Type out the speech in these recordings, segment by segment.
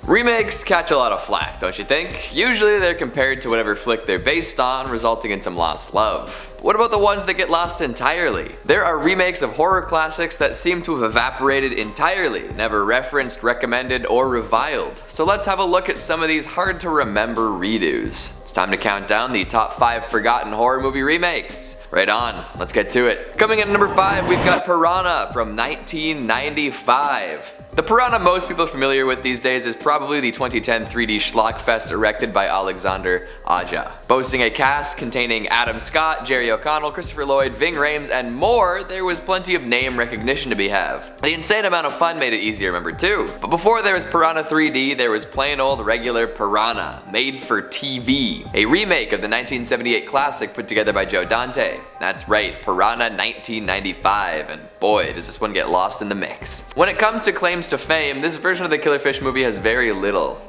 Remakes catch a lot of flack, don't you think? Usually they're compared to whatever flick they're based on, resulting in some lost love. What about the ones that get lost entirely? There are remakes of horror classics that seem to have evaporated entirely, never referenced, recommended, or reviled. So let's have a look at some of these hard to remember redos. It's time to count down the top 5 forgotten horror movie remakes. Right on, let's get to it. Coming in at number 5, we've got Piranha from 1995. The Piranha most people are familiar with these days is probably the 2010 3D schlockfest erected by Alexander Aja. Boasting a cast containing Adam Scott, Jerry O'Connell, Christopher Lloyd, Ving Rhames, and more, there was plenty of name recognition to be had. The insane amount of fun made it easy to remember too. But before there was Piranha 3D, there was plain old regular Piranha, made for TV. A remake of the 1978 classic put together by Joe Dante. That's right, Piranha 1995, and boy does this one get lost in the mix. When it comes to claims to fame, this version of the Killer Fish movie has very little.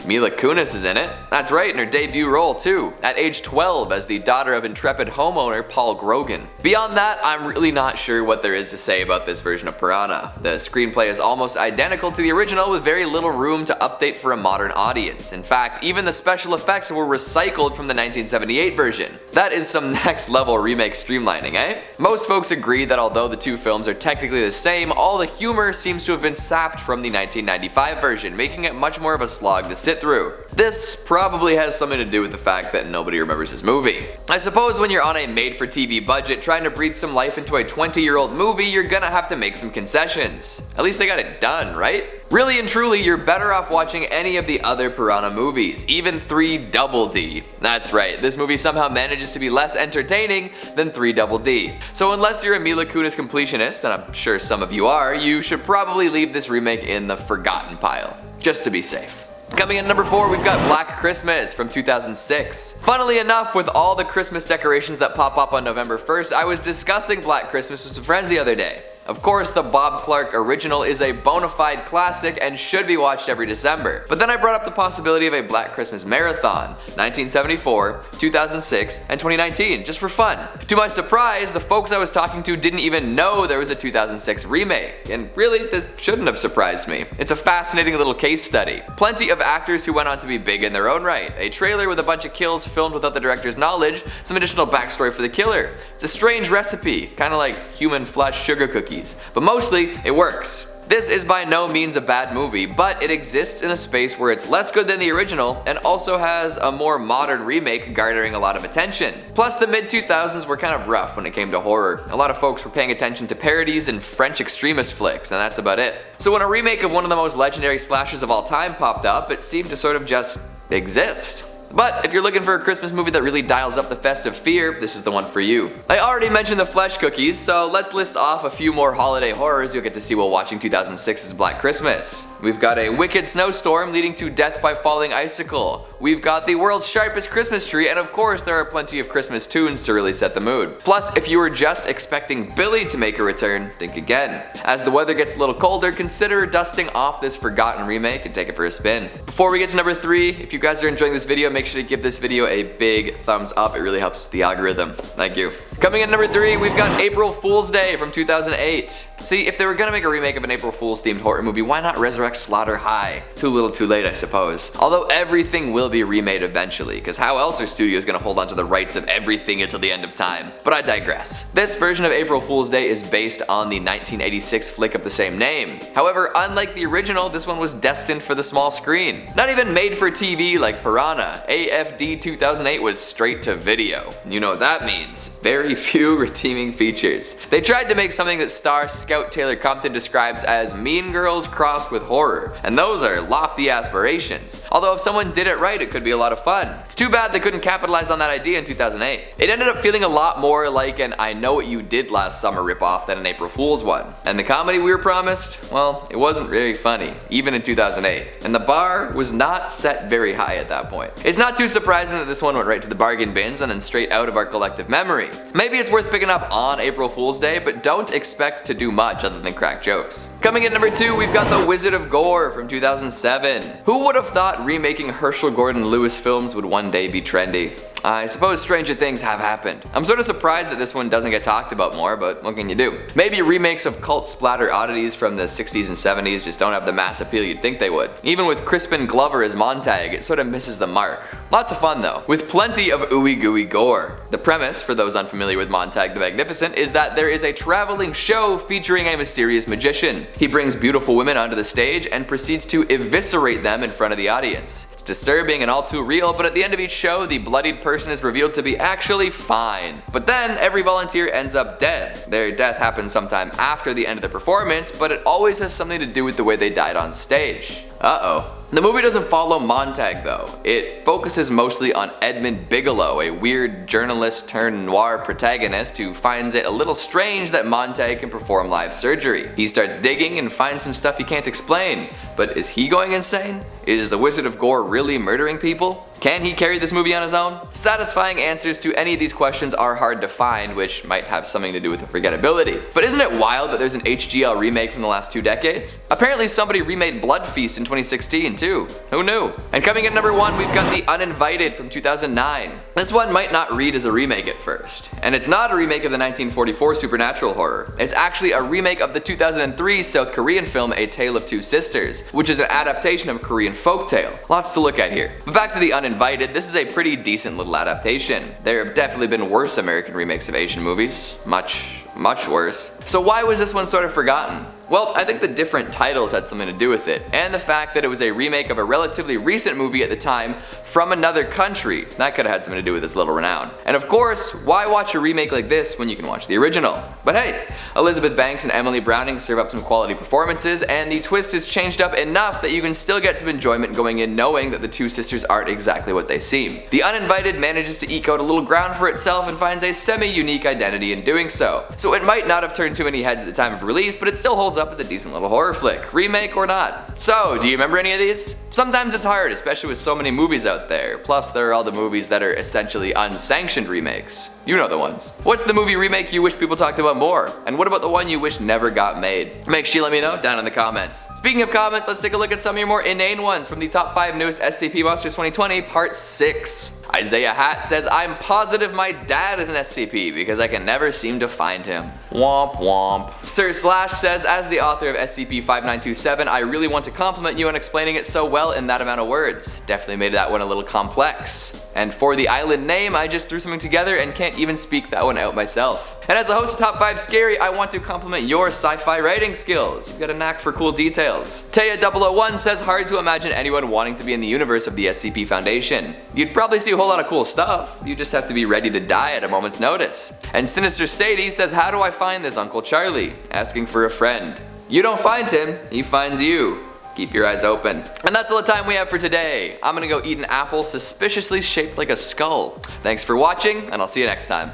Mila Kunis is in it. That's right, in her debut role too, at age 12 as the daughter of intrepid homeowner Paul Grogan. Beyond that, I'm really not sure what there is to say about this version of Piranha. The screenplay is almost identical to the original with very little room to update for a modern audience. In fact, even the special effects were recycled from the 1978 version. That is some next level remake streamlining, eh? Most folks agree that although the two films are technically the same, all the humor seems to have been sapped from the 1995 version, making it much more of a slog to sit through. This probably has something to do with the fact that nobody remembers this movie. I suppose when you're on a made-for-TV budget trying to breathe some life into a 20-year-old movie, you're gonna have to make some concessions. At least they got it done, right? Really and truly, you're better off watching any of the other Piranha movies, even 3DD. That's right, this movie somehow manages to be less entertaining than 3DD. So unless you're a Mila Kunis completionist, and I'm sure some of you are, you should probably leave this remake in the forgotten pile, just to be safe. Coming in at number 4, we've got Black Christmas from 2006. Funnily enough, with all the Christmas decorations that pop up on November 1st, I was discussing Black Christmas with some friends the other day. Of course, the Bob Clark original is a bona fide classic and should be watched every December. But then I brought up the possibility of a Black Christmas marathon, 1974, 2006, and 2019, just for fun. To my surprise, the folks I was talking to didn't even know there was a 2006 remake, and really, this shouldn't have surprised me. It's a fascinating little case study. Plenty of actors who went on to be big in their own right, a trailer with a bunch of kills filmed without the director's knowledge, some additional backstory for the killer. It's a strange recipe, kinda like human flesh sugar cookies. But mostly, it works. This is by no means a bad movie, but it exists in a space where it's less good than the original and also has a more modern remake garnering a lot of attention. Plus, the mid-2000s were kind of rough when it came to horror. A lot of folks were paying attention to parodies and French extremist flicks, and that's about it. So when a remake of one of the most legendary slashers of all time popped up, it seemed to sort of just exist. But if you're looking for a Christmas movie that really dials up the festive fear, this is the one for you. I already mentioned the flesh cookies, so let's list off a few more holiday horrors you'll get to see while watching 2006's Black Christmas. We've got a wicked snowstorm leading to death by falling icicle. We've got the world's sharpest Christmas tree, and of course there are plenty of Christmas tunes to really set the mood. Plus, if you were just expecting Billy to make a return, think again. As the weather gets a little colder, consider dusting off this forgotten remake and take it for a spin. Before we get to number 3, if you guys are enjoying this video, make sure to give this video a big thumbs up. It really helps with the algorithm. Thank you. Coming in at number 3, we've got April Fool's Day from 2008. See, if they were gonna make a remake of an April Fool's themed horror movie, why not resurrect Slaughter High? Too little too late, I suppose. Although everything will be remade eventually, because how else are studios gonna hold onto the rights of everything until the end of time? But I digress. This version of April Fool's Day is based on the 1986 flick of the same name. However, unlike the original, this one was destined for the small screen. Not even made for TV like Piranha. AFD 2008 was straight to video. You know what that means. Very few redeeming features. They tried to make something that star Scout Taylor Compton describes as Mean Girls crossed with horror, and those are lofty aspirations. Although if someone did it right, it could be a lot of fun. It's too bad they couldn't capitalize on that idea in 2008. It ended up feeling a lot more like an I Know What You Did Last Summer ripoff than an April Fool's one. And the comedy we were promised, well, it wasn't very funny, even in 2008. And the bar was not set very high at that point. It's not too surprising that this one went right to the bargain bins and then straight out of our collective memory. Maybe it's worth picking up on April Fool's Day, but don't expect to do much other than crack jokes. Coming in number 2, we've got The Wizard of Gore from 2007. Who would have thought remaking Herschel Gordon Lewis films would one day be trendy? I suppose stranger things have happened. I'm sort of surprised that this one doesn't get talked about more, but what can you do? Maybe remakes of cult splatter oddities from the 60s and 70s just don't have the mass appeal you'd think they would. Even with Crispin Glover as Montag, it sort of misses the mark. Lots of fun though, with plenty of ooey gooey gore. The premise, for those unfamiliar with Montag the Magnificent, is that there is a traveling show featuring a mysterious magician. He brings beautiful women onto the stage and proceeds to eviscerate them in front of the audience. It's disturbing and all too real, but at the end of each show, the bloodied person is revealed to be actually fine. But then every volunteer ends up dead. Their death happens sometime after the end of the performance, but it always has something to do with the way they died on stage. Uh-oh. The movie doesn't follow Montag though. It focuses mostly on Edmund Bigelow, a weird journalist turned noir protagonist who finds it a little strange that Montag can perform live surgery. He starts digging and finds some stuff he can't explain. But is he going insane? Is the Wizard of Gore really murdering people? Can he carry this movie on his own? Satisfying answers to any of these questions are hard to find, which might have something to do with the forgettability. But isn't it wild that there's an HGL remake from the last 2 decades? Apparently somebody remade Blood Feast in 2016 too. Who knew? And coming in number 1, we've got The Uninvited from 2009. This one might not read as a remake at first. And it's not a remake of the 1944 supernatural horror. It's actually a remake of the 2003 South Korean film A Tale of Two Sisters, which is an adaptation of a Korean folktale. Lots to look at here. But back to The Uninvited, this is a pretty decent little adaptation. There have definitely been worse American remakes of Asian movies. Much worse. So why was this one sort of forgotten? Well, I think the different titles had something to do with it, and the fact that it was a remake of a relatively recent movie at the time from another country. That could have had something to do with its little renown. And of course, why watch a remake like this when you can watch the original? But hey, Elizabeth Banks and Emily Browning serve up some quality performances, and the twist is changed up enough that you can still get some enjoyment going in knowing that the two sisters aren't exactly what they seem. The Uninvited manages to eke out a little ground for itself and finds a semi-unique identity in doing so. So it might not have turned too many heads at the time of release, but it still holds up as a decent little horror flick, remake or not. So, do you remember any of these? Sometimes it's hard, especially with so many movies out there. Plus, there are all the movies that are essentially unsanctioned remakes. You know the ones. What's the movie remake you wish people talked about more? And what about the one you wish never got made? Make sure you let me know down in the comments. Speaking of comments, let's take a look at some of your more inane ones from the top 5 newest SCP Monsters 2020 Part 6. Isaiah Hatt says, I'm positive my dad is an SCP because I can never seem to find him. Womp womp. Sir Slash says, as the author of SCP-5927, I really want to compliment you on explaining it so well in that amount of words. Definitely made that one a little complex. And for the island name, I just threw something together and can't even speak that one out myself. And as the host of Top 5 Scary, I want to compliment your sci-fi writing skills. You've got a knack for cool details. Taya001 says, hard to imagine anyone wanting to be in the universe of the SCP Foundation. You'd probably see a whole lot of cool stuff. You just have to be ready to die at a moment's notice. And Sinister Sadie says, how do I find this Uncle Charlie? Asking for a friend. You don't find him, he finds you. Keep your eyes open. And that's all the time we have for today. I'm gonna go eat an apple suspiciously shaped like a skull. Thanks for watching, and I'll see you next time.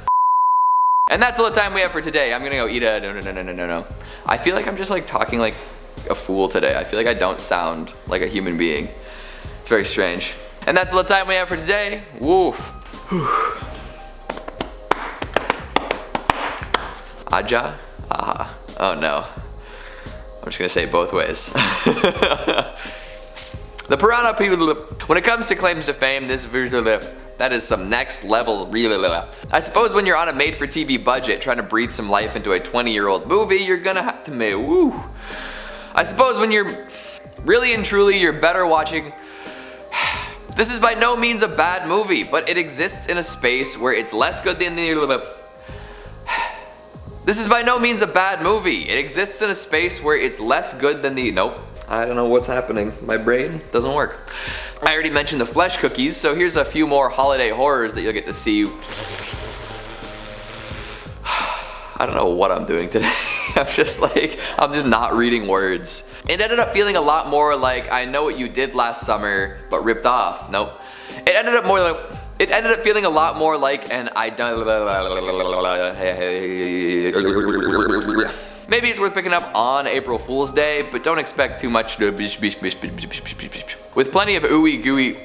And that's all the time we have for today. I'm gonna go eat a no. I feel like I'm just like talking like a fool today. I feel like I don't sound like a human being. It's very strange. And that's all the time we have for today. Woof. Aja? Aha. Oh no. I'm just gonna say it both ways. The Piranha people. When it comes to claims to fame, this that is some next level. I suppose when you're on a made-for-TV budget trying to breathe some life into a 20-year-old movie, you're gonna have to make woo. I suppose when you're really and truly, you're better watching. This is by no means a bad movie, but it exists in a space where it's less good than the. This is by no means a bad movie. It exists in a space where it's less good than the. Nope. I don't know what's happening. My brain doesn't work. I already mentioned the flesh cookies, so here's a few more holiday horrors that you'll get to see. I don't know what I'm doing today. I'm just not reading words. It ended up feeling a lot more like I Know What You Did Last Summer, but ripped off. Nope. It ended up feeling a lot more like an I don't. Maybe it's worth picking up on April Fool's Day, but don't expect too much. With plenty of ooey gooey.